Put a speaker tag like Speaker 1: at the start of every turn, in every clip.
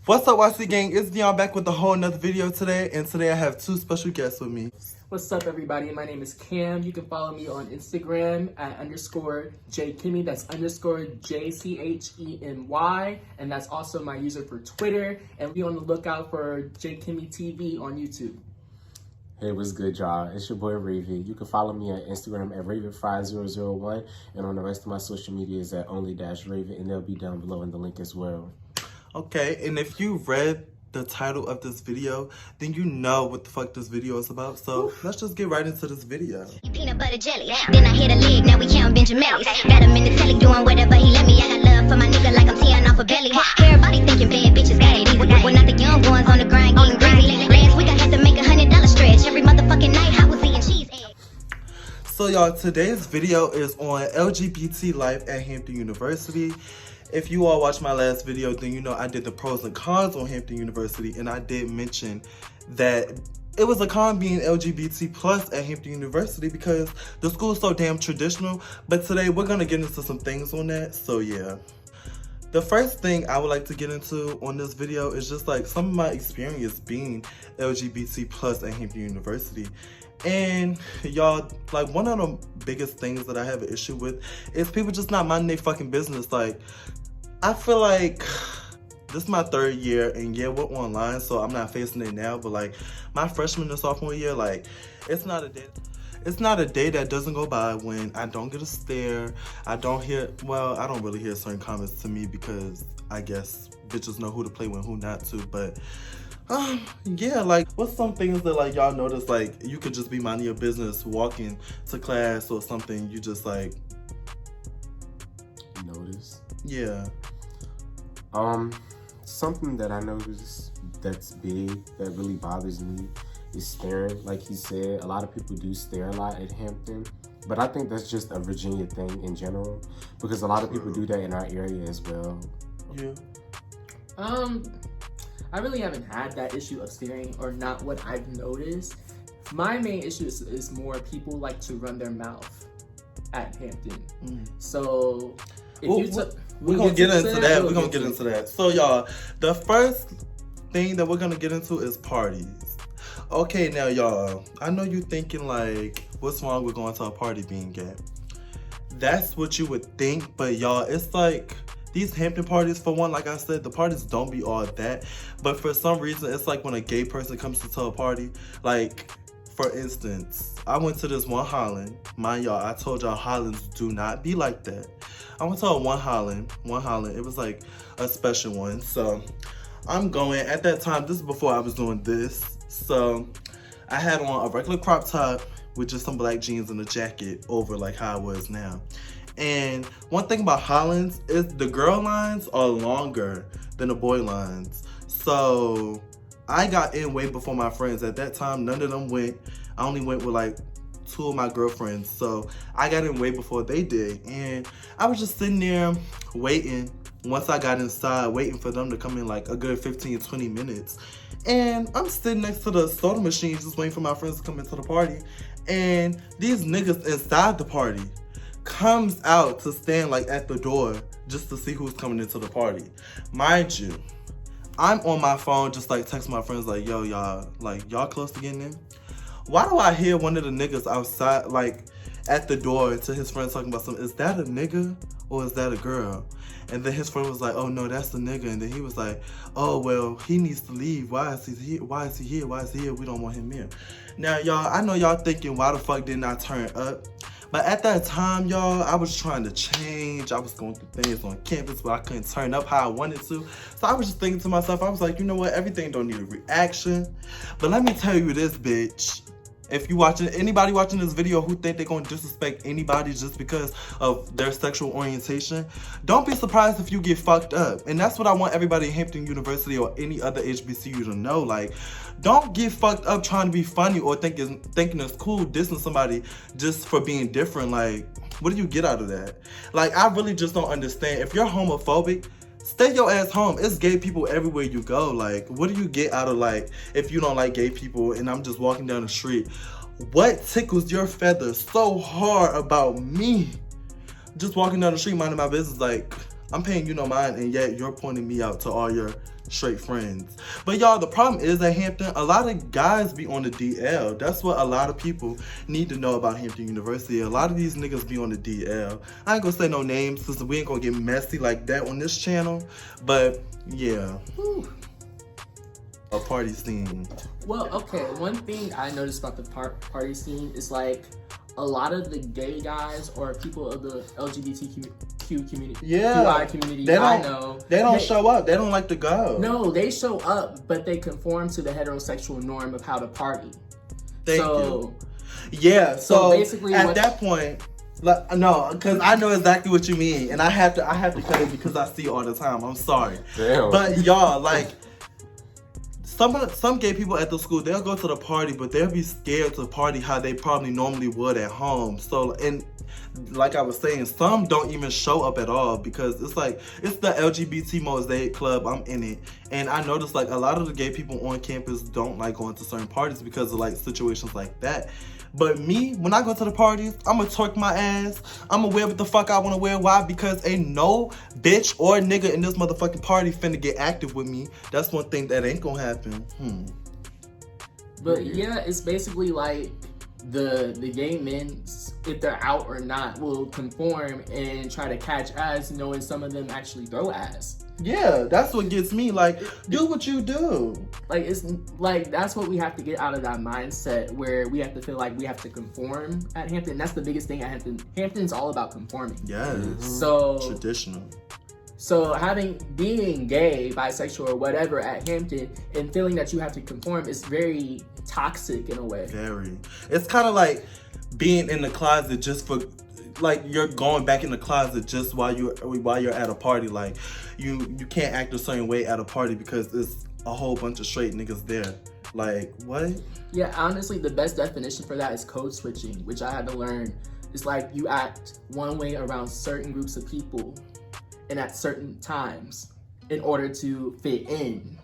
Speaker 1: What's up, YC gang? It's Dion back with a whole nother video today, and today I have two special guests with me.
Speaker 2: What's up, everybody? My name is Cam. You can follow me on Instagram at _JKimmy. That's _JCHENY. And that's also my user for Twitter. And be on the lookout for JKimmy TV on YouTube.
Speaker 3: Hey, what's good, y'all? It's your boy Raven. You can follow me on Instagram at Raven5001, and on the rest of my social media is at only-Raven, and they'll be down below in the link as well.
Speaker 1: Okay, and if you read the title of this video, then you know what the fuck this video is about. So let's just get right into this video.
Speaker 4: Peanut butter jelly. Then I hit a leg, now we count Benjamins. Got him in the telly doing whatever he let me. I got love for my nigga like I'm teeing off a belly. Everybody thinking bad bitches got it easy. We're not the young ones on the grind getting crazy. Last week I had to make $100 stretch. Every motherfucking night I was eating cheese eggs.
Speaker 1: So y'all, today's video is on LGBT life at Hampton University. If you all watched my last video, then you know I did the pros and cons on Hampton University, and I did mention that it was a con being LGBT plus at Hampton University because the school is so damn traditional. But today we're gonna get into some things on that, so yeah. The first thing I would like to get into on this video is just like some of my experience being LGBT plus at Hampton University. And y'all, like, one of the biggest things that I have an issue with is people just not minding their fucking business. Like, I feel like this is my third year, and yeah, we're online, so I'm not facing it now, but like my freshman and sophomore year, like, it's not a day that doesn't go by when I don't get a stare. I don't really hear certain comments to me because I guess bitches know who to play with and who not to, but yeah, like, what's some things that like y'all notice, like you could just be minding your business, walking to class or something, you just like
Speaker 3: Notice?
Speaker 1: Yeah.
Speaker 3: Something that I noticed that's big, that really bothers me, is staring. Like he said, a lot of people do stare a lot at Hampton, but I think that's just a Virginia thing in general, because a lot of people do that in our area as well.
Speaker 1: Yeah.
Speaker 2: I really haven't had that issue of staring, or not what I've noticed. My main issue is more people like to run their mouth at Hampton. So if
Speaker 1: we're gonna get into that. We're gonna get into that. So y'all, the first thing that we're gonna get into is parties. Okay, now y'all, I know you thinking like, what's wrong with going to a party being gay? That's what you would think, but y'all, it's like these Hampton parties, for one, like I said, the parties don't be all that, but for some reason, it's like when a gay person comes to a party, like, for instance, I went to this one Holland. Mind y'all, I told y'all Hollands do not be like that. I went to a one Holland. It was like a special one. So I'm going, at that time, this is before I was doing this. So I had on a regular crop top with just some black jeans and a jacket over like how I was now. And one thing about Hollands is the girl lines are longer than the boy lines. So I got in way before my friends. At that time, none of them went. I only went with like two of my girlfriends. So I got in way before they did. And I was just sitting there waiting. Once I got inside, waiting for them to come in like a good 15, 20 minutes. And I'm sitting next to the soda machine just waiting for my friends to come into the party. And these niggas inside the party comes out to stand like at the door just to see who's coming into the party. Mind you, I'm on my phone just like texting my friends like, yo, y'all, like, y'all close to getting in? Why do I hear one of the niggas outside, like, at the door to his friend talking about something? Is that a nigga or is that a girl? And then his friend was like, oh no, that's the nigga. And then he was like, oh, well, he needs to leave. Why is he here? Why is he here? We don't want him here. Now, y'all, I know y'all thinking, why the fuck didn't I turn up? But at that time, y'all, I was trying to change. I was going through things on campus, but I couldn't turn up how I wanted to. So I was just thinking to myself, I was like, you know what? Everything don't need a reaction. But let me tell you this, bitch. If you anybody watching this video who think they're gonna disrespect anybody just because of their sexual orientation, don't be surprised if you get fucked up. And that's what I want everybody at Hampton University or any other HBCU to know. Like, don't get fucked up trying to be funny or thinking it's cool dissing somebody just for being different. Like, what do you get out of that? Like, I really just don't understand. If you're homophobic, stay your ass home. It's gay people everywhere you go. Like, what do you get out of, like, if you don't like gay people and I'm just walking down the street? What tickles your feathers so hard about me just walking down the street minding my business? Like, I'm paying you no mind, and yet you're pointing me out to all your straight friends. But y'all, the problem is at Hampton, a lot of guys be on the DL. That's what a lot of people need to know about Hampton University. A lot of these niggas be on the DL. I ain't gonna say no names since we ain't gonna get messy like that on this channel. But yeah. Whew. A party scene.
Speaker 2: Well, okay, one thing I noticed about the party scene is like a lot of the gay guys or people of the LGBTQ community, QI community, they
Speaker 1: don't show up. They don't like to go.
Speaker 2: No, they show up, but they conform to the heterosexual norm of how to party.
Speaker 1: Thank you. Yeah, so basically at that point, like, no, because I know exactly what you mean, and I have to cut it because I see it all the time. I'm sorry.
Speaker 3: Damn.
Speaker 1: But y'all, like, some gay people at the school, they'll go to the party, but they'll be scared to party how they probably normally would at home. So, and like I was saying, some don't even show up at all because it's like, it's the LGBT Mosaic Club, I'm in it. And I noticed like a lot of the gay people on campus don't like going to certain parties because of like situations like that. But me, when I go to the parties, I'ma twerk my ass. I'ma wear what the fuck I wanna wear. Why? Because ain't no bitch or nigga in this motherfucking party finna get active with me. That's one thing that ain't gonna happen.
Speaker 2: But yeah, it's basically like the gay men, if they're out or not, will conform and try to catch ass, knowing some of them actually throw ass.
Speaker 1: Yeah, that's what gets me. Like, do what you do.
Speaker 2: Like, it's like that's what we have to get out of that mindset where we have to feel like we have to conform at Hampton. That's the biggest thing at Hampton. Hampton's all about conforming.
Speaker 1: Yes.
Speaker 2: So
Speaker 1: traditional.
Speaker 2: So being gay, bisexual, or whatever at Hampton and feeling that you have to conform is very toxic in a way.
Speaker 1: Very. It's kind of like being in the closet just for, like, you're going back in the closet just while you're at a party. Like, you can't act a certain way at a party because it's a whole bunch of straight niggas there. Like, what?
Speaker 2: Yeah, honestly, the best definition for that is code switching, which I had to learn. It's like you act one way around certain groups of people and at certain times in order to fit in.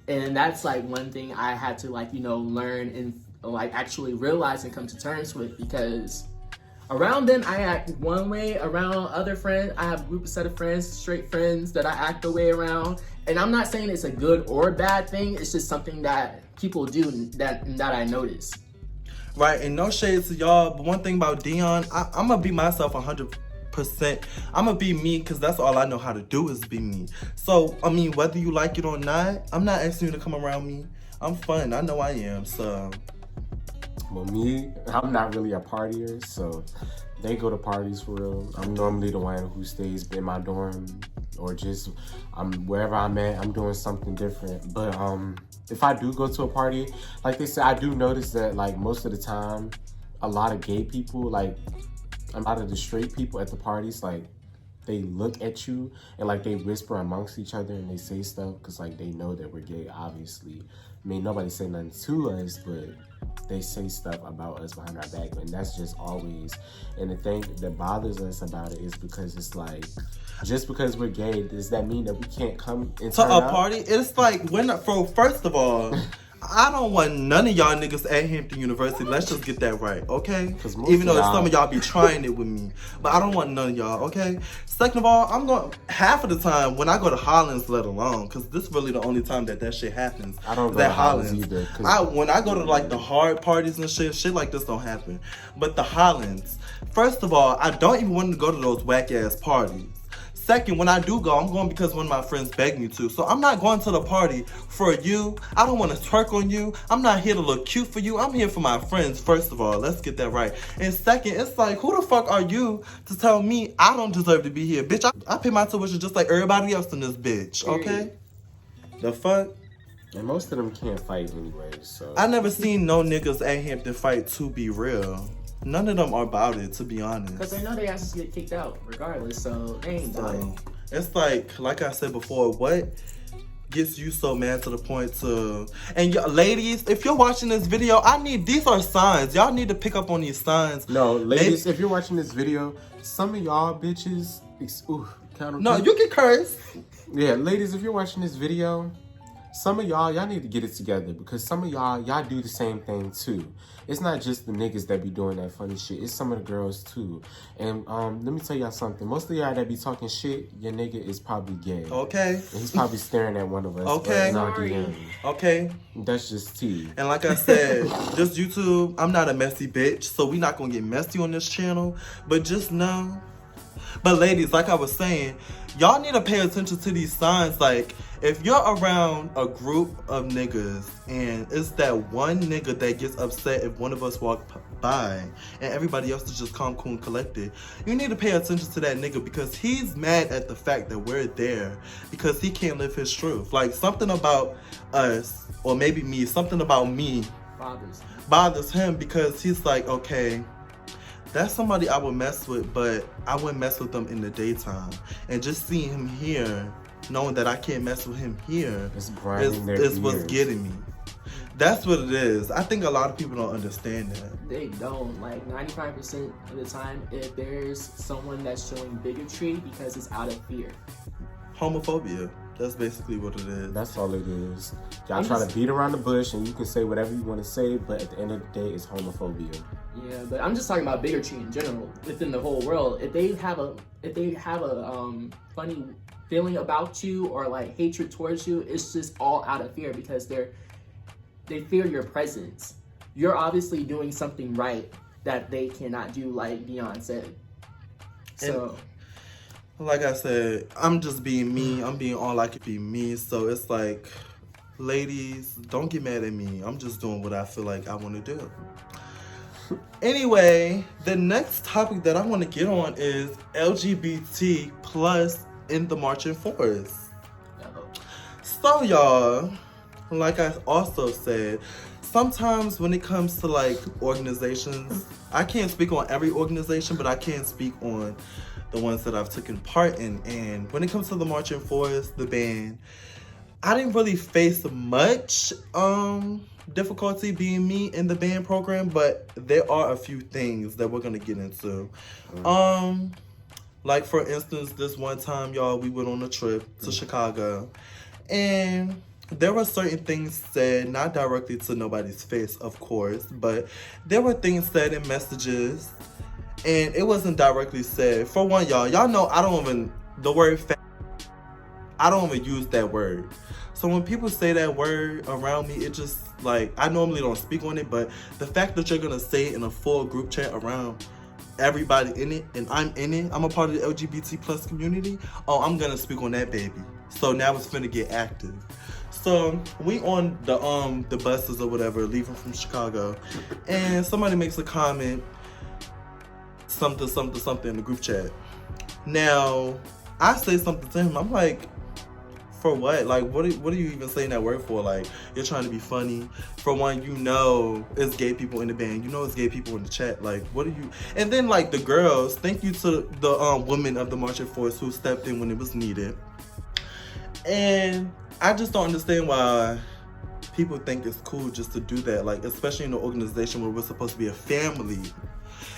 Speaker 2: And that's like one thing I had to learn and like actually realize and come to terms with, because around them I act one way, around other friends I have a set of friends, straight friends that I act the way around. And I'm not saying it's a good or bad thing, it's just something that people do that I notice.
Speaker 1: Right, and no shade to y'all, but one thing about Dion, I'm gonna be myself 100%. I'm gonna be me because that's all I know how to do is be me. So, I mean, whether you like it or not, I'm not asking you to come around me. I'm fun, I know I am, so.
Speaker 3: Well, me, I'm not really a partier, so they go to parties for real. I'm normally the one who stays in my dorm or just wherever I'm at, I'm doing something different. But if I do go to a party, like they said, I do notice that like most of the time, a lot of gay people, like a lot of the straight people at the parties, like they look at you and like they whisper amongst each other and they say stuff because like they know that we're gay, obviously. I mean, nobody say nothing to us, but they say stuff about us behind our back, and that's just always. And the thing that bothers us about it is because it's like, just because we're gay, does that mean that we can't come and
Speaker 1: to a party? It's like, first of all, I don't want none of y'all niggas at Hampton University. Let's just get that right, okay? Even though some of y'all be trying it with me. But I don't want none of y'all, okay? Second of all, half of the time when I go to Hollins, let alone, because this is really the only time that shit happens.
Speaker 3: I don't go to Hollins either.
Speaker 1: When I go to like the hard parties and shit like this don't happen. But the Hollins, first of all, I don't even want to go to those whack ass parties. Second, when I do go, I'm going because one of my friends begged me to. So I'm not going to the party for you. I don't want to twerk on you. I'm not here to look cute for you. I'm here for my friends, first of all. Let's get that right. And second, it's like, who the fuck are you to tell me I don't deserve to be here? Bitch, I pay my tuition just like everybody else in this bitch, okay? The fuck?
Speaker 3: And most of them can't fight anyway, so.
Speaker 1: I never seen no niggas at Hampton fight, to be real. None of them are about it, to be honest.
Speaker 2: Because they know they asses get kicked out regardless, so they ain't dying.
Speaker 1: It's like I said before, what gets you so mad to the point to... And ladies, if you're watching this video, these are signs. Y'all need to pick up on these signs.
Speaker 3: No, ladies, if you're watching this video, some of y'all bitches...
Speaker 1: No, you can curse.
Speaker 3: Yeah, ladies, if you're watching this video, some of y'all need to get it together, because some of y'all do the same thing too. It's not just the niggas that be doing that funny shit. It's some of the girls too. And let me tell y'all something. Most of y'all that be talking shit, your nigga is probably gay.
Speaker 1: Okay.
Speaker 3: And he's probably staring at one of us.
Speaker 1: Okay.
Speaker 3: In our DM.
Speaker 1: Okay.
Speaker 3: That's just tea.
Speaker 1: And like I said, this YouTube, I'm not a messy bitch, so we not gonna get messy on this channel. But just know. But ladies, like I was saying, y'all need to pay attention to these signs. Like, if you're around a group of niggas and it's that one nigga that gets upset if one of us walk by and everybody else is just calm, cool, and collected, you need to pay attention to that nigga, because he's mad at the fact that we're there because he can't live his truth. Like, something about us, or maybe me, something about me bothers him, because he's like, okay, that's somebody I would mess with, but I wouldn't mess with them in the daytime. And just seeing him here, knowing that I can't mess with him here, is what's getting me. That's what it is. I think a lot of people don't understand that.
Speaker 2: They don't. Like, 95% of the time, if there's someone that's showing bigotry because it's out of fear.
Speaker 1: Homophobia. That's basically what it is.
Speaker 3: That's all it is. Y'all try to beat around the bush and you can say whatever you want to say, but at the end of the day, it's homophobia.
Speaker 2: Yeah, but I'm just talking about bigotry in general within the whole world. If they have a funny feeling about you or like hatred towards you, it's just all out of fear, because they fear your presence. You're obviously doing something right that they cannot do, like Dion said. So.
Speaker 1: Like I said, I'm just being me. I'm being all I can be me. So it's like, ladies, don't get mad at me. I'm just doing what I feel like I want to do. Anyway, the next topic that I want to get on is LGBT plus in the marching force. So y'all, like I also said, sometimes when it comes to like organizations, I can't speak on every organization, but I can speak on the ones that I've taken part in. And when it comes to the marching force, the band, I didn't really face much difficulty being me in the band program, but there are a few things that we're gonna get into. Like for instance, this one time, y'all, we went on a trip to Chicago, and there were certain things said, not directly to nobody's face, of course, but there were things said in messages, and it wasn't directly said. For one, y'all know I don't even use that word. So when people say that word around me, it just like, I normally don't speak on it, but the fact that you're gonna say it in a full group chat around everybody in it, and I'm in it, I'm a part of the LGBT plus community, oh, I'm gonna speak on that baby. So now it's finna get active. So we on the buses or whatever, leaving from Chicago, and somebody makes a comment, something in the group chat. Now, I say something to him, I'm like, for what? Like, what are you even saying that word for? Like, you're trying to be funny. For one, you know it's gay people in the band. You know it's gay people in the chat. Like, what are you? And then, like, the girls, thank you to the women of the marching force who stepped in when it was needed. And I just don't understand why people think it's cool just to do that. Like, especially in an organization where we're supposed to be a family.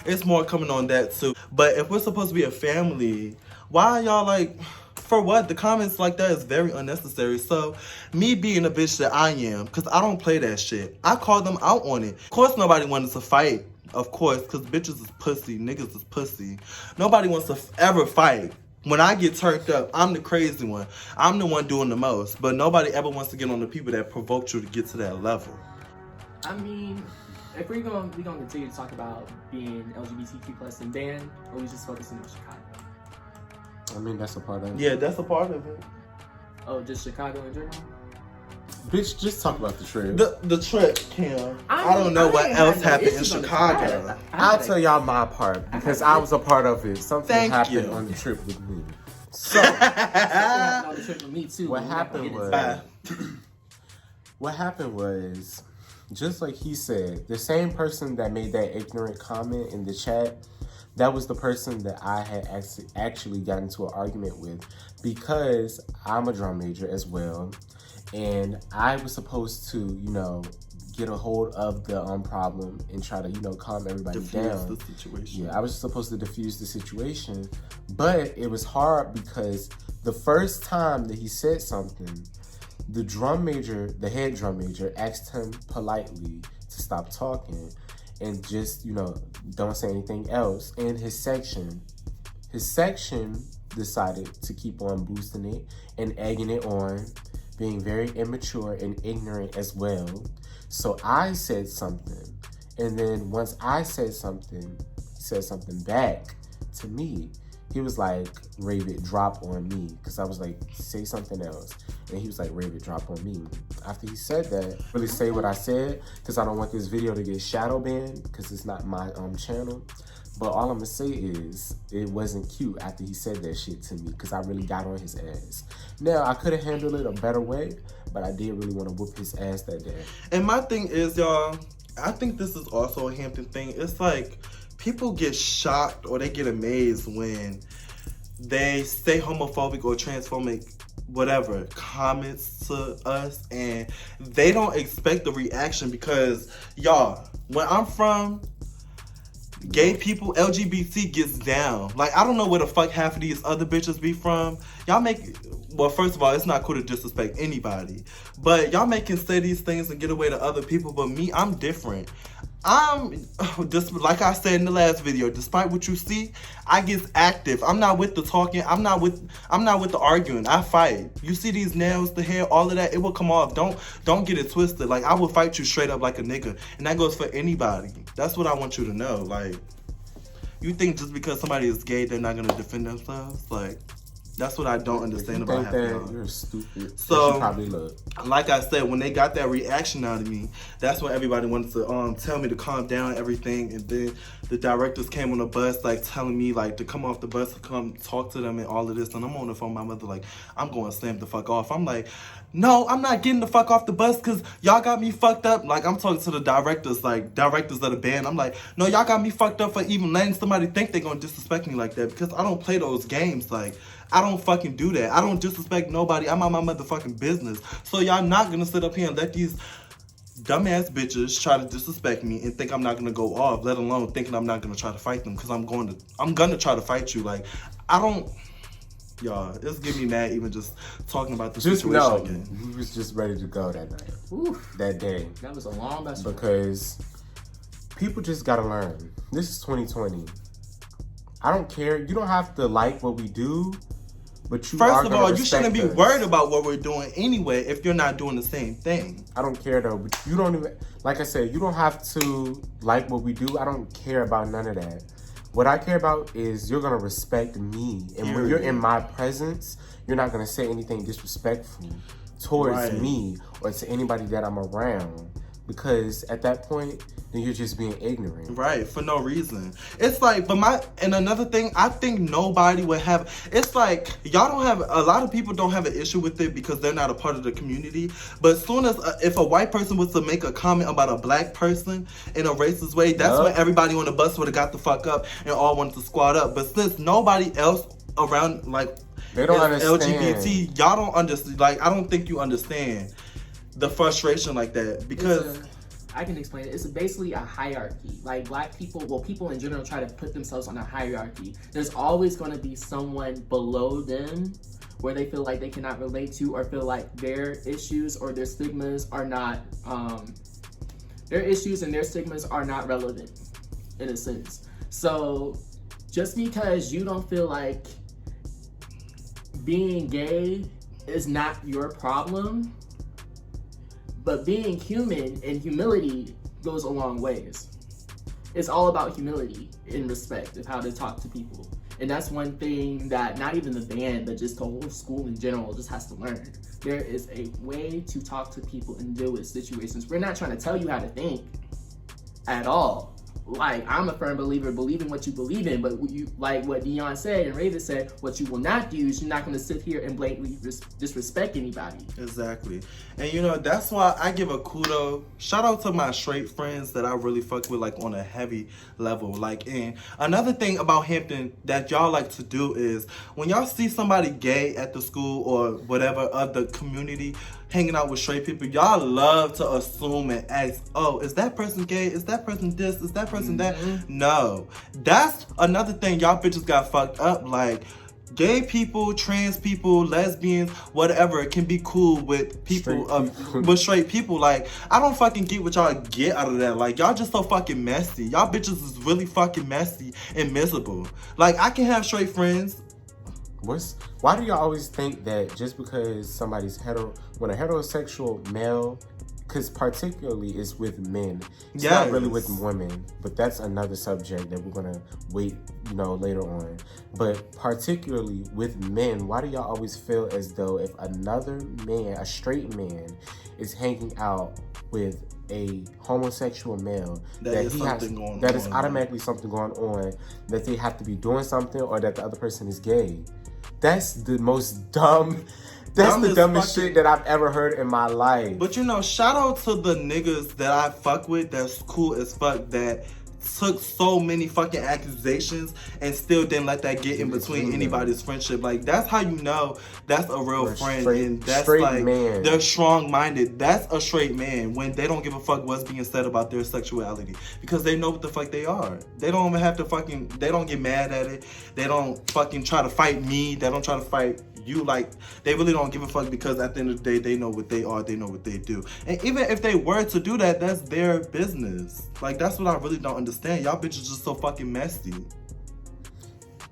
Speaker 1: It's more coming on that, too. But if we're supposed to be a family, why are y'all like... For what? The comments like that is very unnecessary. So, me being a bitch that I am, because I don't play that shit, I called them out on it. Of course, nobody wanted to fight. Of course, because bitches is pussy, niggas is pussy. Nobody wants to ever fight. When I get turned up, I'm the crazy one. I'm the one doing the most. But nobody ever wants to get on the people that provoked you to get to that level.
Speaker 2: I mean, if we're gonna continue to talk about being LGBTQ plus in band, or we just focusing on Chicago?
Speaker 3: I mean, that's a part of it.
Speaker 1: Yeah, that's a part of it.
Speaker 2: Oh, just Chicago in general?
Speaker 3: Bitch, just talk about the trip.
Speaker 1: The trip, Kim. I don't know what else happened in Chicago.
Speaker 3: I'll tell y'all my part, because I was a part of it. Something happened on the trip with me. So,
Speaker 2: on the trip with me too.
Speaker 3: What happened was, just like he said, the same person that made that ignorant comment in the chat, that was the person that I had actually gotten into an argument with, because I'm a drum major as well, and I was supposed to, get a hold of the problem and try to, calm everybody down.
Speaker 1: The situation.
Speaker 3: Yeah, I was supposed to diffuse the situation, but it was hard because the first time that he said something, The head drum major asked him politely to stop talking and just, don't say anything else. And his section decided to keep on boosting it and egging it on, being very immature and ignorant as well. So I said something. And then once I said something, he said something back to me. He was like, rave it, drop on me. Because I was like, say something else. And he was like, rave it, drop on me. After he said that, really say what I said, because I don't want this video to get shadow banned, because it's not my channel. But all I'm going to say is, it wasn't cute after he said that shit to me, because I really got on his ass. Now, I could have handled it a better way, but I did really want to whoop his ass that day.
Speaker 1: And my thing is, y'all, I think this is also a Hampton thing. It's like, people get shocked or they get amazed when they say homophobic or transphobic, whatever, comments to us, and they don't expect the reaction because, y'all, where I'm from, gay people, LGBT gets down. Like, I don't know where the fuck half of these other bitches be from. Y'all well, first of all, it's not cool to disrespect anybody, but y'all can say these things and get away to other people, but me, I'm different. I'm just like I said in the last video, despite what you see, I get active. I'm not with the talking, I'm not with the arguing. I fight. You see these nails, the hair, all of that, it will come off. Don't get it twisted. Like, I will fight you straight up like a nigga. And that goes for anybody. That's what I want you to know. Like, you think just because somebody is gay, they're not gonna defend themselves? Like, that's what I don't understand about Hampton.
Speaker 3: You're stupid.
Speaker 1: So,
Speaker 3: you probably look. Like
Speaker 1: I said, when they got that reaction out of me, that's when everybody wanted to tell me to calm down, everything. And then the directors came on the bus, like, telling me, like, to come off the bus to come talk to them and all of this. And I'm on the phone with my mother, like, I'm going to slam the fuck off. I'm like, no, I'm not getting the fuck off the bus because y'all got me fucked up. Like, I'm talking to the directors, like, directors of the band. I'm like, no, y'all got me fucked up for even letting somebody think they're going to disrespect me like that, because I don't play those games. Like, I don't fucking do that. I don't disrespect nobody. I'm on my motherfucking business. So y'all not gonna sit up here and let these dumbass bitches try to disrespect me and think I'm not gonna go off, let alone thinking I'm not gonna try to fight them, because I'm gonna try to fight you. Like, y'all, it's getting me mad even just talking about the situation again.
Speaker 3: We was just ready to go that night.
Speaker 2: Oof.
Speaker 3: That day.
Speaker 2: That was a long mess.
Speaker 3: Because people just gotta learn. This is 2020. I don't care. You don't have to like what we do, but you
Speaker 1: First of all, you
Speaker 3: shouldn't
Speaker 1: be worried about what we're doing anyway if you're not doing the same thing.
Speaker 3: I don't care though, but you don't even, like I said, you don't have to like what we do. I don't care about none of that. What I care about is you're gonna respect me. And when you're in my presence, you're not gonna say anything disrespectful towards me or to anybody that I'm around. Because at that point, then you're just being ignorant.
Speaker 1: Right, for no reason. It's like, and another thing, I think nobody would have, it's like, a lot of people don't have an issue with it because they're not a part of the community. But as soon as, if a white person was to make a comment about a black person in a racist way, that's when everybody on the bus would have got the fuck up and all wanted to squat up. But since nobody else around, like,
Speaker 3: they don't understand.
Speaker 1: LGBT, y'all don't understand, like, I don't think you understand the frustration like that, because
Speaker 2: I can explain it. It's basically a hierarchy. Like, black people, people in general try to put themselves on a hierarchy. There's always going to be someone below them where they feel like they cannot relate to, or feel like their issues or their stigmas are not, relevant in a sense. So just because you don't feel like being gay is not your problem, but being human and humility goes a long ways. It's all about humility and respect of how to talk to people. And that's one thing that not even the band, but just the whole school in general just has to learn. There is a way to talk to people and deal with situations. We're not trying to tell you how to think at all. Like, I'm a firm believer, believing what you believe in, but you, like what Dion said and Raven said, what you will not do is you're not going to sit here and blatantly disrespect anybody.
Speaker 1: Exactly. And that's why I give a kudo, shout out to my straight friends that I really fuck with, like, on a heavy level. Like, and another thing about Hampton that y'all like to do is when y'all see somebody gay at the school or whatever of the community hanging out with straight people, y'all love to assume and ask, oh, is that person gay? Is that person this? Is that person that? No. That's another thing y'all bitches got fucked up. Like, gay people, trans people, lesbians, whatever, can be cool with people, with straight people. Like, I don't fucking get what y'all get out of that. Like, y'all just so fucking messy. Y'all bitches is really fucking messy and miserable. Like, I can have straight friends.
Speaker 3: Why do y'all always think that just because somebody's when a heterosexual male, because particularly it's with men, it's not really with women, but that's another subject that we're gonna wait, later on. But particularly with men, why do y'all always feel as though if another man, a straight man, is hanging out with a homosexual male, that is automatically something going on, that they have to be doing something, or that the other person is gay? That's the most dumb. That's the dumbest shit that I've ever heard in my life.
Speaker 1: But shout out to the niggas that I fuck with that's cool as fuck, that took so many fucking accusations and still didn't let that get in between anybody's friendship. Like, that's how you know that's a real friend. And that's like, man. They're strong-minded. That's a straight man when they don't give a fuck what's being said about their sexuality, because they know what the fuck they are. They don't even have to they don't get mad at it. They don't fucking try to fight me. They don't try to fight you. Like, they really don't give a fuck, because at the end of the day, they know what they are, they know what they do. And even if they were to do that, that's their business. Like, that's what I really don't understand. Y'all bitches just so fucking messy.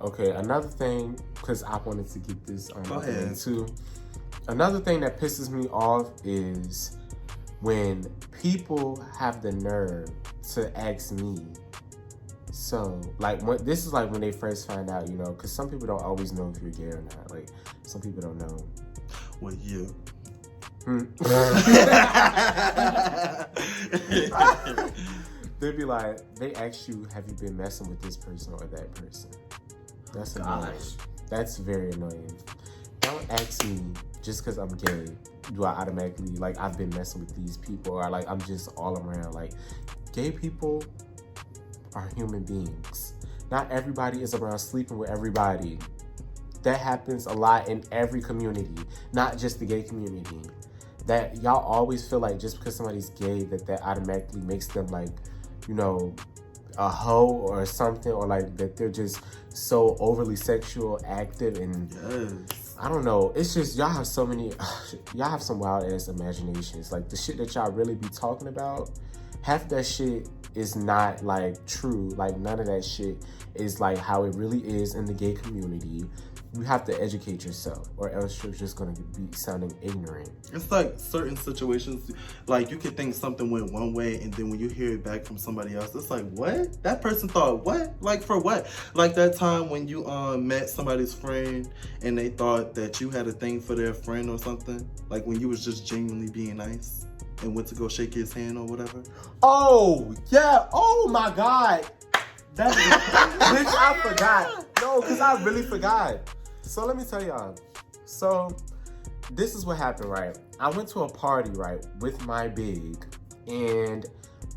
Speaker 3: Okay, another thing, because I wanted to get this
Speaker 1: Go ahead.
Speaker 3: too. Another thing that pisses me off is when people have the nerve to ask me. So, like, this is like when they first find out, because some people don't always know if you're gay or not. Like, some people don't know.
Speaker 1: Well, you.
Speaker 3: They'd be like, they ask you, have you been messing with this person or that person? That's annoying. That's very annoying. Don't ask me just because I'm gay, do I automatically, like, I've been messing with these people, or like, I'm just all around. Like, gay people are human beings. Not everybody is around sleeping with everybody. That happens a lot in every community, not just the gay community. That y'all always feel like just because somebody's gay, that automatically makes them like, a hoe or something, or like that they're just so overly sexual active. And I don't know, it's just y'all have some wild ass imaginations. Like, the shit that y'all really be talking about, half that shit is not like true. Like, none of that shit is like how it really is in the gay community. You have to educate yourself, or else you're just gonna be sounding ignorant.
Speaker 1: It's like certain situations, like, you could think something went one way, and then when you hear it back from somebody else, it's like, what? That person thought what? Like, for what? Like that time when you met somebody's friend and they thought that you had a thing for their friend or something. Like, when you was just genuinely being nice and went to go shake his hand or whatever.
Speaker 3: Oh yeah! Oh my God! That bitch, I forgot. No, because I really forgot. So let me tell y'all. So this is what happened, right? I went to a party, right, with my big, and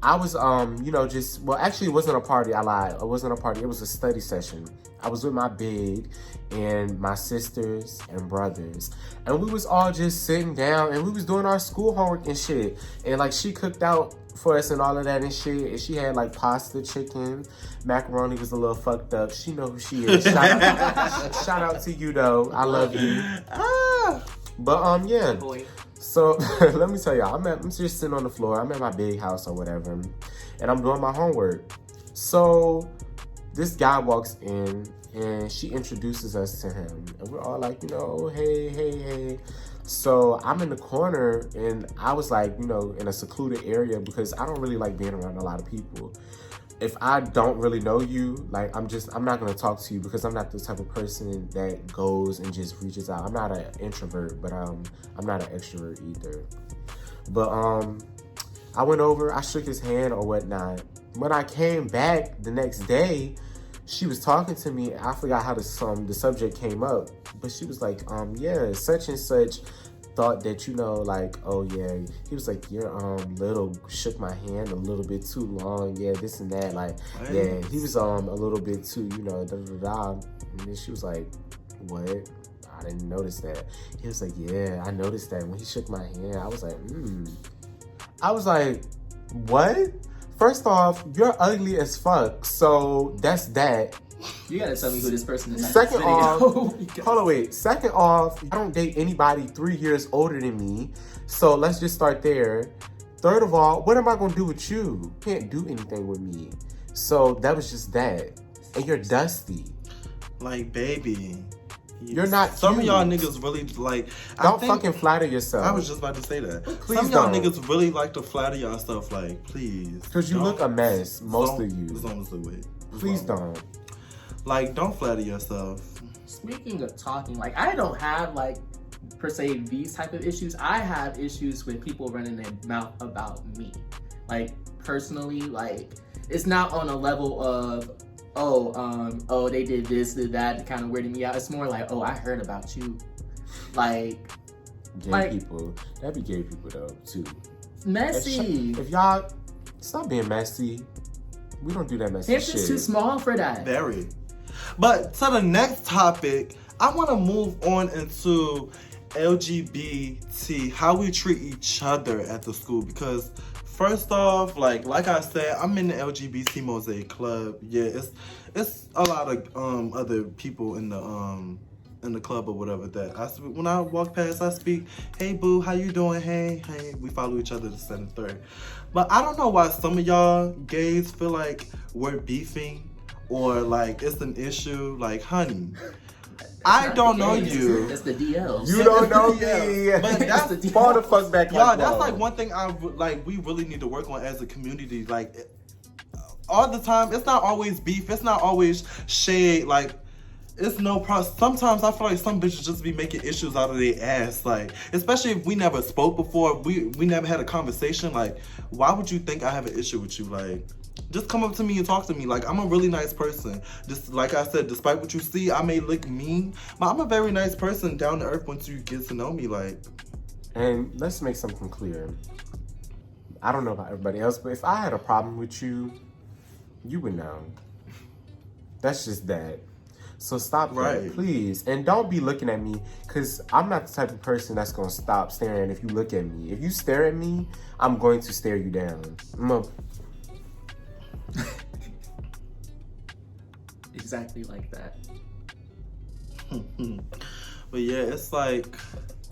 Speaker 3: I was, actually it wasn't a party. I lied. It wasn't a party. It was a study session. I was with my big and my sisters and brothers, and we was all just sitting down, and we was doing our school homework and shit. And like, she cooked out for us and all of that and shit. And she had like pasta, chicken, macaroni was a little fucked up. She know who she is. Shout out to you though. I love you. But yeah.
Speaker 2: Boy.
Speaker 3: So let me tell y'all, I'm just sitting on the floor. I'm at my big house or whatever, and I'm doing my homework. So this guy walks in and she introduces us to him, and we're all like, hey. So I'm in the corner, and I was like, in a secluded area, because I don't really like being around a lot of people. If I don't really know you, like, I'm not gonna talk to you, because I'm not the type of person that goes and just reaches out. I'm not an introvert, but I'm not an extrovert either. But I went over, I shook his hand or whatnot. When I came back the next day, she was talking to me. I forgot how the subject came up, but she was like, yeah, such and such thought that, like, oh yeah, he was like, your little shook my hand a little bit too long, yeah, this and that, like, yeah, he was a little bit too, da da da. And then she was like, what? I didn't notice that. He was like, yeah, I noticed that when he shook my hand. I was like, I was like, what? First off, you're ugly as fuck, so that's that.
Speaker 2: You gotta tell me who this person is.
Speaker 3: Second off,
Speaker 2: Oh
Speaker 3: hold on, wait. Second off, I don't date anybody 3 years older than me. So let's just start there. Third of all, what am I gonna do with you? You can't do anything with me. So that was just that. And you're dusty.
Speaker 1: Like, baby.
Speaker 3: You're not
Speaker 1: Some
Speaker 3: cute.
Speaker 1: of y'all niggas really like.
Speaker 3: Don't fucking flatter yourself.
Speaker 1: I was just about to say that.
Speaker 3: Please
Speaker 1: Some of y'all
Speaker 3: don't.
Speaker 1: niggas really like to flatter yourself. Like, please.
Speaker 3: Because you
Speaker 1: don't.
Speaker 3: look a mess, most of you.
Speaker 1: It's honestly way.
Speaker 3: Please don't.
Speaker 1: Like, don't flatter yourself.
Speaker 2: Speaking of talking, like, I don't have, like, per se, these type of issues. I have issues with people running their mouth about me. Like, personally, like, it's not on a level of, oh, they did this, did that, kind of weirding me out. It's more like, oh, I heard about you. Like,
Speaker 3: Gay people. That'd be gay people, though, too.
Speaker 2: messy.
Speaker 3: If y'all stop being messy, we don't do that messy
Speaker 2: Hampton's
Speaker 3: shit.
Speaker 2: too small for that.
Speaker 1: Very. But to the next topic, I want to move on into LGBT, how we treat each other at the school. Because first off, like I said, I'm in the LGBT Mosaic Club. Yeah, it's a lot of other people in the club or whatever that when I walk past, I speak, hey boo, how you doing? Hey, we follow each other this and the third. But I don't know why some of y'all gays feel like we're beefing or like it's an issue. Like, honey, I don't know you.
Speaker 2: It's the DLs.
Speaker 3: You don't know me.
Speaker 1: But that's
Speaker 3: fall the fuck back.
Speaker 1: y'all,
Speaker 3: like
Speaker 1: that's
Speaker 3: that.
Speaker 1: like one thing we really need to work on as a community. Like, all the time, it's not always beef. It's not always shade. Like, it's no problem. Sometimes I feel like some bitches just be making issues out of their ass. Like, especially if we never spoke before, we never had a conversation. Like, why would you think I have an issue with you? Like, just come up to me and talk to me. Like, I'm a really nice person. Just like I said, despite what you see, I may look mean, but I'm a very nice person, down to earth once you get to know me. Like,
Speaker 3: And let's make something clear. I don't know about everybody else, but if I had a problem with you, you would know. That's just that. So stop
Speaker 1: Right.
Speaker 3: that, please. And don't be looking at me, because I'm not the type of person that's going to stop staring if you look at me. If you stare at me, I'm going to stare you down.
Speaker 2: Exactly like that.
Speaker 1: but yeah, it's like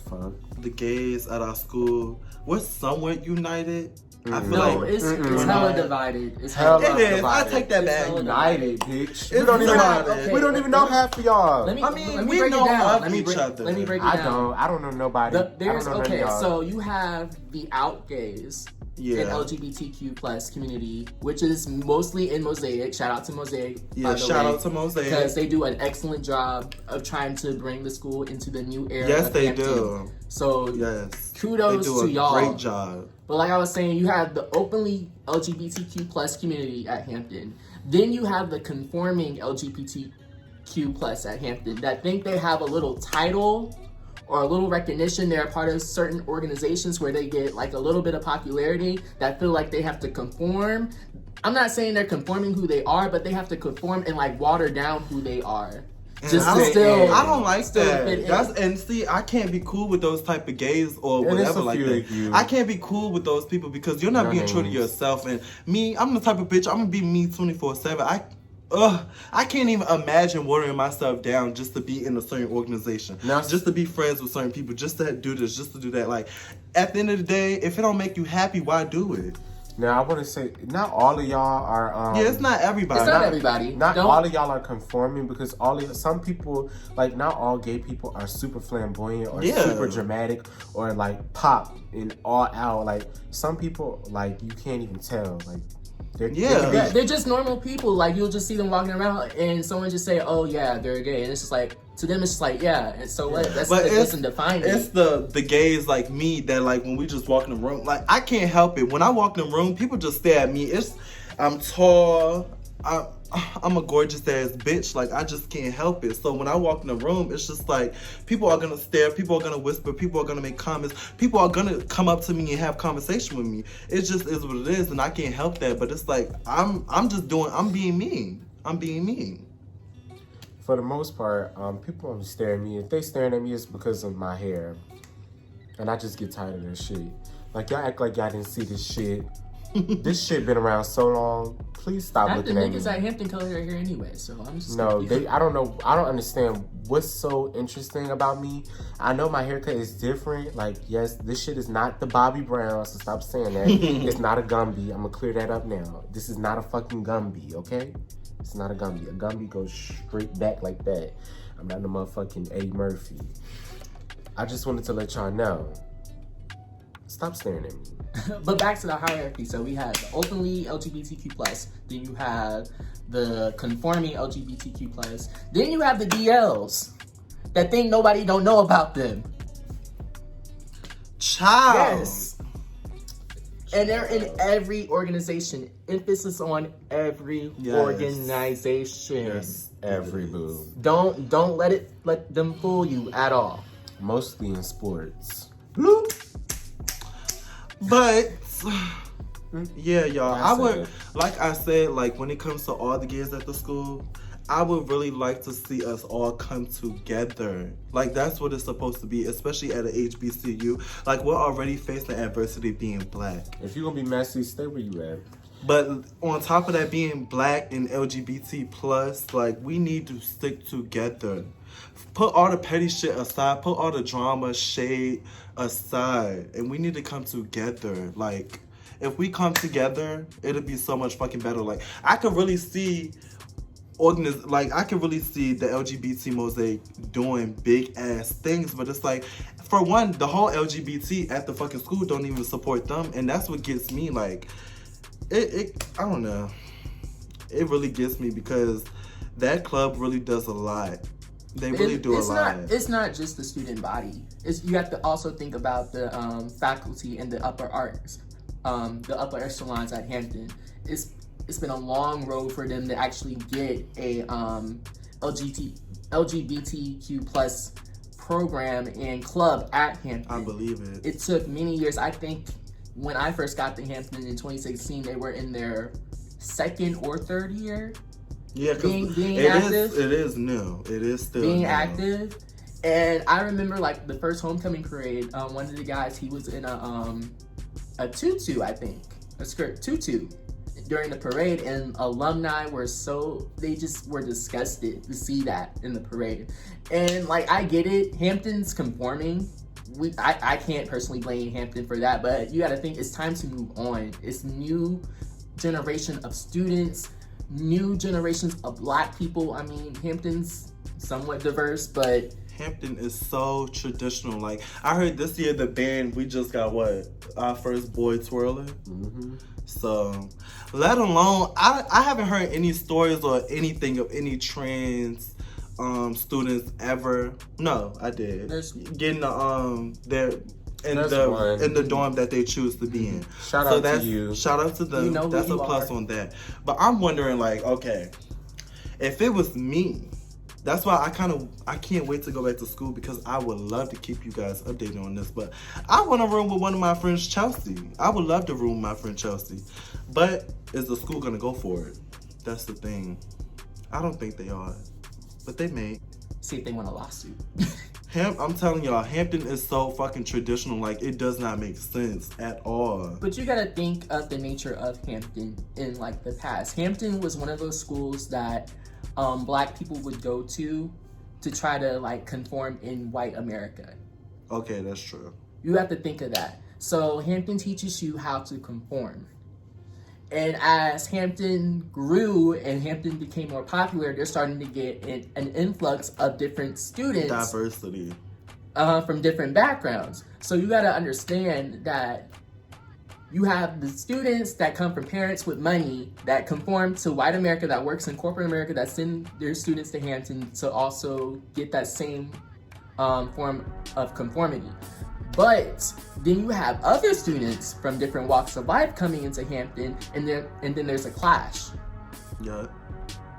Speaker 3: Fuck.
Speaker 1: the gays at our school, we're somewhat united. I feel
Speaker 2: No,
Speaker 1: like
Speaker 2: it's
Speaker 1: we're
Speaker 2: hella
Speaker 1: not.
Speaker 2: divided. It's
Speaker 3: Hella
Speaker 2: hella
Speaker 1: It is. I
Speaker 3: divided.
Speaker 1: take that
Speaker 2: It's
Speaker 1: back.
Speaker 2: hella
Speaker 3: United, bitch.
Speaker 1: It's
Speaker 3: We don't
Speaker 1: divided.
Speaker 3: even know half of y'all.
Speaker 2: Let me
Speaker 1: we
Speaker 2: break
Speaker 1: know
Speaker 2: it down.
Speaker 1: of
Speaker 2: Let me
Speaker 1: each
Speaker 2: break,
Speaker 1: other.
Speaker 2: Let me break it
Speaker 3: I
Speaker 2: down.
Speaker 3: don't know nobody.
Speaker 2: There's
Speaker 3: I don't know
Speaker 2: okay,
Speaker 3: none of y'all.
Speaker 2: so you have the out gays
Speaker 1: Yeah.
Speaker 2: in LGBTQ plus community, which is mostly in Mosaic. Shout out to Mosaic.
Speaker 1: Yeah, shout out to Mosaic.
Speaker 2: Because they do an excellent job of trying to bring the school into the new era.
Speaker 1: Yes,
Speaker 2: of
Speaker 1: they
Speaker 2: Hampton.
Speaker 1: do.
Speaker 2: So
Speaker 1: Yes.
Speaker 2: kudos
Speaker 1: They do
Speaker 2: to
Speaker 1: a
Speaker 2: y'all.
Speaker 1: great job.
Speaker 2: But like I was saying, you have the openly LGBTQ plus community at Hampton. Then you have the conforming LGBTQ plus at Hampton that think they have a little title or a little recognition. They're a part of certain organizations where they get like a little bit of popularity that feel like they have to conform. I'm not saying they're conforming who they are, but they have to conform and like water down who they are.
Speaker 1: And
Speaker 2: Just
Speaker 1: I
Speaker 2: to
Speaker 1: don't-
Speaker 2: still,
Speaker 1: I don't like
Speaker 2: still
Speaker 1: that.
Speaker 2: fit in.
Speaker 1: And see, I can't be cool with those type of gays or
Speaker 3: And it's
Speaker 1: whatever
Speaker 3: a
Speaker 1: like
Speaker 3: few
Speaker 1: that.
Speaker 3: of you.
Speaker 1: I can't be cool with those people because you're not
Speaker 3: No
Speaker 1: being true to
Speaker 3: names.
Speaker 1: yourself. And me, I'm the type of bitch. I'm gonna be me 24/7. I can't even imagine watering myself down just to be in a certain organization,
Speaker 3: Now-
Speaker 1: just to be friends with certain people, just to do this, just to do that. Like, at the end of the day, if it don't make you happy, why do it?
Speaker 3: Now I want to say, not all of y'all are.
Speaker 1: Yeah, it's not everybody.
Speaker 2: It's not everybody.
Speaker 3: Not
Speaker 2: Don't-
Speaker 3: all of y'all are conforming, because some people, like, not all gay people are super flamboyant or
Speaker 1: Yeah.
Speaker 3: super dramatic or like pop and all out. Like, some people, like, you can't even tell. Like, they're
Speaker 1: Yeah.
Speaker 2: They're just normal people. Like, you'll just see them walking around and someone just say, oh yeah, they're gay. And it's just like, to them it's just like, yeah, and so what? That doesn't define
Speaker 1: It's
Speaker 2: it.
Speaker 1: the gays like me that, like, when we just walk in the room, like, I can't help it. When I walk in the room, people just stare at me. I'm tall. I'm a gorgeous ass bitch. Like, I just can't help it. So when I walk in the room, it's just like people are gonna stare, people are gonna whisper, people are gonna make comments, people are gonna come up to me and have conversation with me. It just is what it is, and I can't help that. But it's like I'm being mean. I'm being mean.
Speaker 3: For the most part, people only stare at me. If they staring at me, it's because of my hair, and I just get tired of that shit. Like, y'all act like y'all didn't see this shit This shit been around so long. Please stop
Speaker 2: Half the
Speaker 3: looking at me.
Speaker 2: niggas at Hampton color their hair anyway, so I'm just
Speaker 3: No,
Speaker 2: confused.
Speaker 3: I don't know. I don't understand what's so interesting about me. I know my haircut is different. Like, yes, this shit is not the Bobby Brown, so stop saying that. It's not a Gumby. I'm gonna clear that up now. This is not a fucking Gumby, okay? It's not a Gumby. A Gumby goes straight back like that. I'm not the motherfucking Eddie Murphy. I just wanted to let y'all know. Stop staring at me.
Speaker 2: But back to the hierarchy. So we have the openly LGBTQ+, then you have the conforming LGBTQ+, then you have the DLs that think nobody don't know about them.
Speaker 1: Child.
Speaker 2: Yes. And they're in every organization. Emphasis on every organization.
Speaker 3: Yes, every boo.
Speaker 2: Don't let them fool you at all.
Speaker 3: Mostly in sports.
Speaker 1: But yeah, y'all, I
Speaker 3: That's
Speaker 1: would,
Speaker 3: it.
Speaker 1: like I said, like when it comes to all the kids at the school, I would really like to see us all come together. Like that's what it's supposed to be, especially at an HBCU. Like we're already facing adversity being black.
Speaker 3: If you're gonna be messy, stay where you at.
Speaker 1: But on top of that, being black and LGBT plus, like we need to stick together. Put all the petty shit aside. Put all the drama, shade aside, and we need to come together. Like if we come together, it'll be so much fucking better. Like I could really see I could really see the LGBT mosaic doing big ass things, but it's like, for one, the whole LGBT at the fucking school don't even support them, and that's what gets me. Like I don't know, it really gets me because that club really does a lot. They really do a lot.
Speaker 2: It's not just the student body. You have to also think about the faculty and the upper arts, the upper echelons at Hampton. It's been a long road for them to actually get a LGBTQ plus program and club at Hampton.
Speaker 1: I believe it.
Speaker 2: It took many years. I think when I first got to Hampton in 2016, they were in their second or third year.
Speaker 1: Yeah, because
Speaker 2: being active.
Speaker 1: It is new. It is still
Speaker 2: being
Speaker 1: new.
Speaker 2: active. And I remember like the first homecoming parade, one of the guys, he was in a tutu, I think, a skirt tutu during the parade, and alumni were they just were disgusted to see that in the parade. And like, I get it, Hampton's conforming. I can't personally blame Hampton for that, but you gotta think it's time to move on. It's new generation of students, new generations of black people. I mean, Hampton's somewhat diverse, but
Speaker 1: Hampton is so traditional. Like I heard this year the band, we just got our first boy twirling.
Speaker 3: Mm-hmm.
Speaker 1: So let alone, I haven't heard any stories or anything of any trans students ever. No, I did. Getting in the dorm that they choose to be in.
Speaker 3: Shout out to you.
Speaker 1: Shout out to them.
Speaker 2: You know
Speaker 1: that's
Speaker 2: who
Speaker 1: a
Speaker 2: you
Speaker 1: plus
Speaker 2: are.
Speaker 1: on that. But I'm wondering, like, okay, if it was me, that's why I can't wait to go back to school, because I would love to keep you guys updated on this. But I want to room with one of my friends, Chelsea. I would love to room with my friend Chelsea. But is the school gonna go for it? That's the thing. I don't think they are, but they may.
Speaker 2: see if they want a lawsuit.
Speaker 1: I'm telling y'all, Hampton is so fucking traditional. Like, it does not make sense at all.
Speaker 2: But you gotta think of the nature of Hampton in like the past. Hampton was one of those schools that black people would go to try to like conform in white America.
Speaker 1: Okay, that's true.
Speaker 2: You have to think of that. So Hampton teaches you how to conform. And as Hampton grew and Hampton became more popular, they're starting to get an influx of different students.
Speaker 1: Diversity.
Speaker 2: From different backgrounds. So you gotta understand that you have the students that come from parents with money that conform to white America, that works in corporate America, that send their students to Hampton to also get that same form of conformity. But then you have other students from different walks of life coming into Hampton, and then there's a clash.
Speaker 1: Yeah.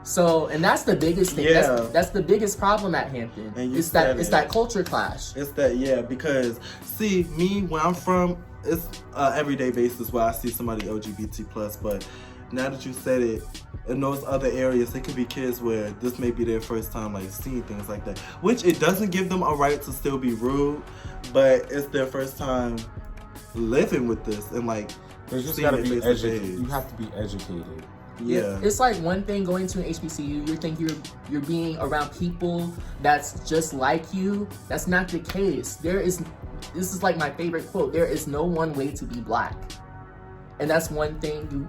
Speaker 2: So, and that's the biggest thing.
Speaker 1: Yeah.
Speaker 2: That's the biggest problem at Hampton.
Speaker 1: And you
Speaker 2: It's that culture clash.
Speaker 1: It's that, yeah, because see, me, where I'm from, it's everyday basis where I see somebody LGBT plus, but now that you said it, in those other areas, it could be kids where this may be their first time like seeing things like that, which it doesn't give them a right to still be rude, but it's their first time living with this, and like
Speaker 3: There's just
Speaker 1: seeing
Speaker 3: gotta
Speaker 1: it
Speaker 3: be
Speaker 1: face to
Speaker 3: educated.
Speaker 1: face.
Speaker 3: You have to be educated.
Speaker 1: Yeah.
Speaker 2: It's like one thing going to an HBCU, you think you're being around people that's just like you. That's not the case. This is like my favorite quote. There is no one way to be black. And that's one thing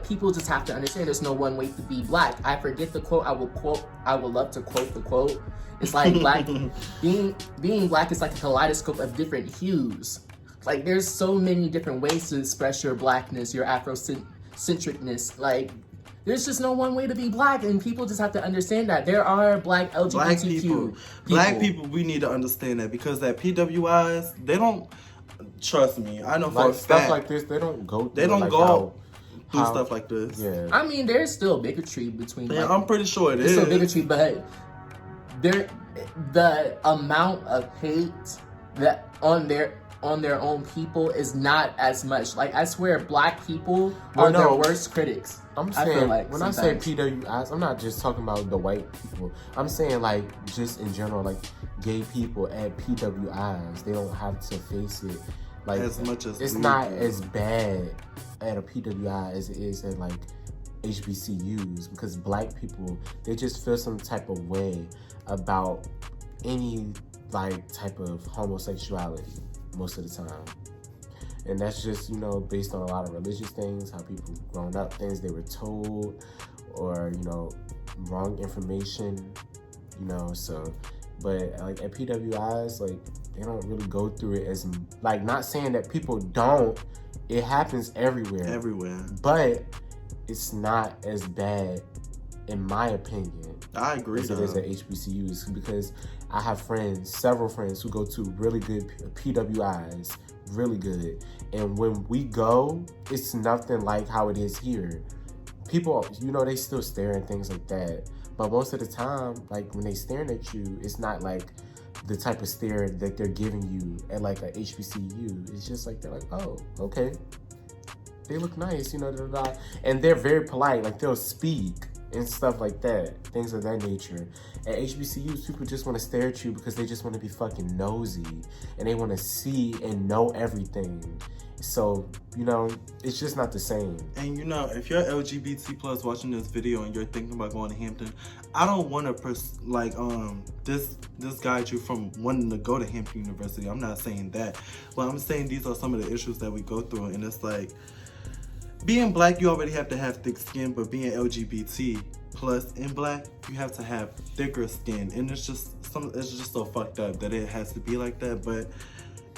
Speaker 2: people just have to understand. There's no one way to be black. I forget the quote. I would love to quote the quote. It's like being black is like a kaleidoscope of different hues. Like there's so many different ways to express your blackness, your Afrocentricness. Like there's just no one way to be black, and people just have to understand that there are black LGBTQ people.
Speaker 1: Black people, we need to understand that, because that PWIs, they don't. Trust me, I know for a
Speaker 3: stuff
Speaker 1: fact,
Speaker 3: like this. They don't go. Through
Speaker 1: they don't
Speaker 3: like
Speaker 1: go through
Speaker 3: how-
Speaker 1: stuff like this.
Speaker 3: Yeah.
Speaker 2: I mean, there's still bigotry between.
Speaker 1: Yeah, I'm pretty sure it
Speaker 2: there's
Speaker 1: is.
Speaker 2: still bigotry, but the amount of hate that on their own people is not as much. Like I swear, black people are their worst critics.
Speaker 3: I'm
Speaker 2: I
Speaker 3: saying
Speaker 2: feel like
Speaker 3: when
Speaker 2: sometimes.
Speaker 3: I say PWIs, I'm not just talking about the white people. I'm saying like just in general, like gay people at PWIs, they don't have to face it like
Speaker 1: as much as
Speaker 3: it's
Speaker 1: we
Speaker 3: not
Speaker 1: do.
Speaker 3: as bad at a PWI as it is at like HBCUs, because black people, they just feel some type of way about any like type of homosexuality most of the time. And that's just, based on a lot of religious things, how people grown up, things they were told, or, wrong information, so. But, like, at PWIs, like, they don't really go through it as, like, not saying that people don't. It happens everywhere.
Speaker 1: Everywhere.
Speaker 3: But it's not as bad, in my opinion.
Speaker 1: I agree,
Speaker 3: as it is at HBCUs, because I have several friends who go to really good PWIs, really good. And when we go, it's nothing like how it is here. People, they still stare and things like that. But most of the time, like when they staring at you, it's not like the type of stare that they're giving you at like a HBCU. It's just like, they're like, oh, okay. They look nice, and they're very polite. Like they'll speak and stuff like that, things of that nature. At HBCUs, people just want to stare at you because they just want to be fucking nosy, and they want to see and know everything. So, it's just not the same.
Speaker 1: And if you're LGBT plus watching this video and you're thinking about going to Hampton, I don't want to disguide you from wanting to go to Hampton University. I'm not saying that, but I'm saying these are some of the issues that we go through, and it's like, being black, you already have to have thick skin, but being LGBT plus and black, you have to have thicker skin, and it's just so fucked up that it has to be like that, but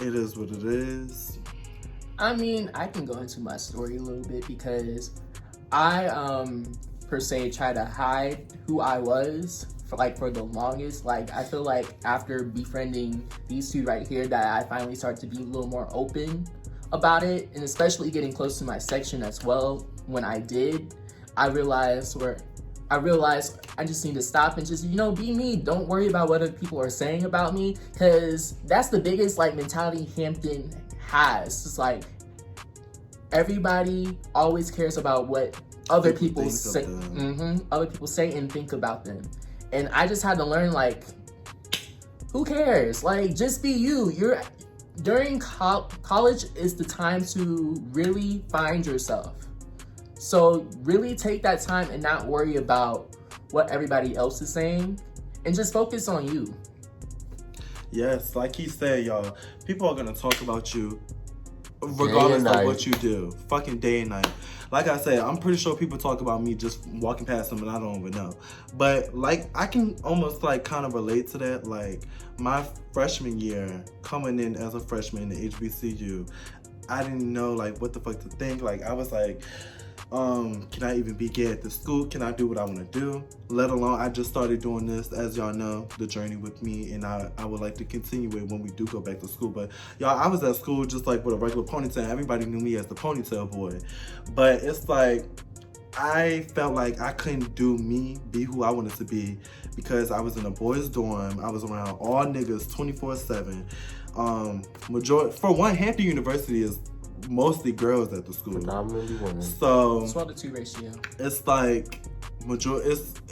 Speaker 1: it is what it is.
Speaker 2: I mean, I can go into my story a little bit, because I per se try to hide who I was for the longest. Like I feel like after befriending these two right here, that I finally started to be a little more open about it, and especially getting close to my section as well. When I did, I realized I just need to stop and just be me. Don't worry about what other people are saying about me, because that's the biggest mentality Hampton has. It's like everybody always cares about what other people say. Other people say and think about them, and I just had to learn, who cares? Just be you. During college is the time to really find yourself. So really take that time and not worry about what everybody else is saying, and just focus on you.
Speaker 1: Yes, like he said, y'all, people are gonna talk about you regardless of what you do, fucking day and night. Like I said, I'm pretty sure people talk about me just walking past them and I don't even know. But I can almost kind of relate to that. Like my freshman year, coming in as a freshman in the HBCU, I didn't know what the fuck to think. I was like, can I even be gay at the school? Can I do what I want to do? Let alone, I just started doing this, as y'all know, the journey with me, and I would like to continue it when we do go back to school. But y'all, I was at school just with a regular ponytail. Everybody knew me as the ponytail boy. But it's I felt like I couldn't be who I wanted to be, because I was in a boys' dorm. I was around all niggas 24/7. For one, Hampton University is mostly girls at the school.
Speaker 3: Predominantly women.
Speaker 1: So
Speaker 2: it's 1-to-2 ratio.
Speaker 1: It's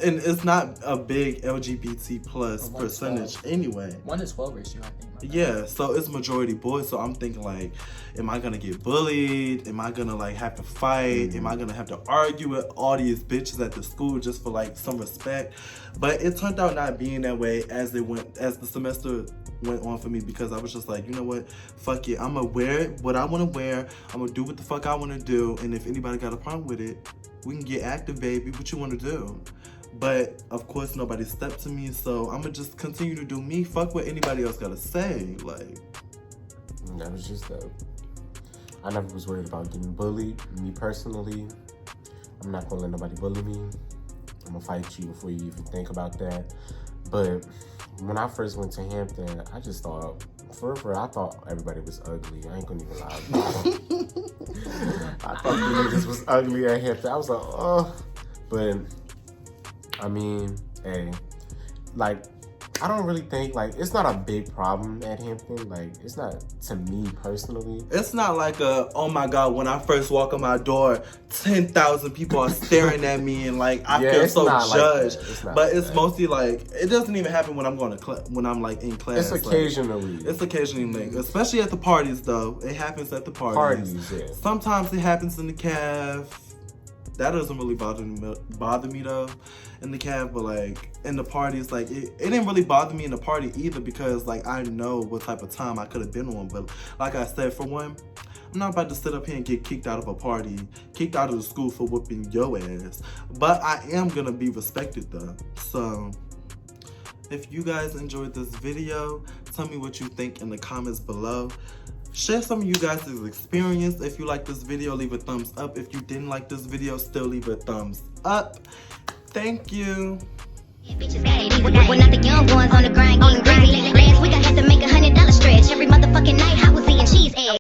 Speaker 1: it's not a big LGBT plus percentage anyway.
Speaker 2: 1-to-12 ratio, I think.
Speaker 1: Yeah, so it's majority boys. So I'm thinking like, am I gonna get bullied? Am I gonna like have to fight? Am I gonna have to argue with all these bitches at the school just for like some respect? But it turned out not being that way as the semester went on for me, because I was just like, you know what, fuck it, I'm gonna wear what I want to wear, I'm gonna do what the fuck I want to do, and if anybody got a problem with it, we can get active, baby. What you want to do? But of course nobody stepped to me, so I'm gonna just continue to do me. Fuck what anybody else gotta say. Like,
Speaker 3: that was just that. I never was worried about getting bullied. Me personally, I'm not gonna let nobody bully me. I'm gonna fight you before you even think about that. But when I first went to Hampton, I just thought, I thought everybody was ugly. I ain't gonna even lie. I thought the niggas was ugly at Hampton. I was like, oh. But I mean, hey, like, I don't really think, like, it's not a big problem at Hampton. Like, it's not, to me personally.
Speaker 1: It's not like oh my God, when I first walk in my door, 10,000 people are staring at me and like, I feel so judged. But it's mostly like, it doesn't even happen when I'm going to when I'm like in class.
Speaker 3: It's occasionally.
Speaker 1: Like, it's occasionally, especially at the parties though. It happens at the parties.
Speaker 3: Yeah.
Speaker 1: Sometimes it happens in the caf. That doesn't really bother me though in the cab, but like in the parties, like it didn't really bother me in the party either, because like I know what type of time I could have been on. But like I said, for one, I'm not about to sit up here and get kicked out of a party, kicked out of the school for whooping your ass. But I am gonna be respected though. So if you guys enjoyed this video, tell me what you think in the comments below. Share some of you guys' experience. If you like this video, leave a thumbs up. If you didn't like this video, still leave a thumbs up. Thank you.
Speaker 4: We're not the young ones on the grind getting crazy. Last week I had to make $100 stretch every motherfucking night. I was eating cheese eggs.